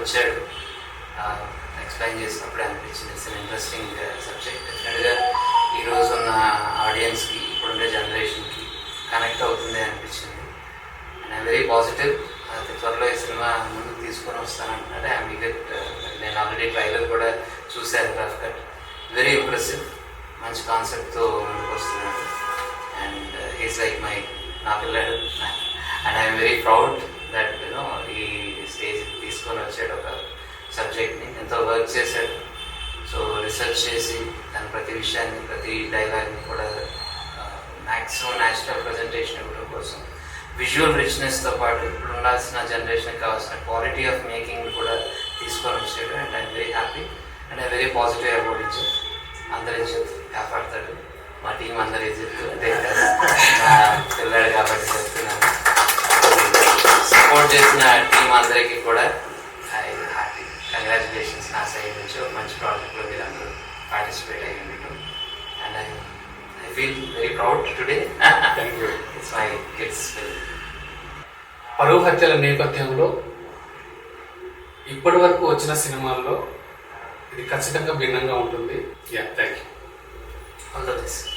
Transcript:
వచ్చాడు. ఎక్స్ప్లెయిన్ చేసినప్పుడు అనిపించింది ఇట్స్ అన్ ఇంట్రెస్టింగ్ సబ్జెక్ట్. డెఫినెట్గా ఈరోజు ఉన్న ఆడియన్స్కి, ఇప్పుడుండే జనరేషన్కి కనెక్ట్ అవుతుంది అనిపించింది. And I'm very positive. అతి త్వరలో ఈ సినిమా ముందుకు తీసుకొని వస్తానంటున్నాడు. I'm eager. నేను ఆల్రెడీ ట్రైలర్ కూడా చూశాను, రఫ్ కట్. Very impressive. మంచి కాన్సెప్ట్తో ముందుకు వస్తున్నాడు. అండ్ హీస్ లైక్ నా పిల్లాడు. And I'm very proud that you know ఈ స్టేజ్ తీసుకొని వచ్చాడు. ఒక సబ్జెక్ట్ని ఎంతో వర్క్ చేశాడు. సో రీసెర్చ్ చేసి దాని ప్రతి విషయాన్ని, ప్రతి డైలాగ్ని కూడా మ్యాక్సిమం న్యాచురల్ ప్రజెంటేషన్ ఇవ్వడం కోసం విజువల్ రిచ్నెస్తో పాటు ఇప్పుడు ఉండాల్సిన జనరేషన్కి కావాల్సిన క్వాలిటీ ఆఫ్ మేకింగ్ కూడా తీసుకొని వచ్చాడు. And I'm very happy and I very positive about ఇజ్జత్. అందరి ఇజ్జత్ కాపాడతాడు. మా టీం అందరి ఇజ్జత్ అదే కాదు, మా పిల్లాడు కాబట్టి చెప్తున్నాను. సపోర్ట్ చేసిన టీం అందరికీ కూడా ఐ హ్యాపీ. కంగ్రాచులేషన్స్ నా సైడ్ నుంచి. ఒక మంచి ప్రాజెక్ట్లో మీరు అందరూ పార్టిసిపేట్ అయ్యి ఉండటం. And I feel very proud today. Thank you. It's my kids film. పరువు హత్యల నేపథ్యంలో ఇప్పటి వరకు వచ్చిన సినిమాల్లో ఇది ఖచ్చితంగా భిన్నంగా ఉంటుంది. Thank you. All the best.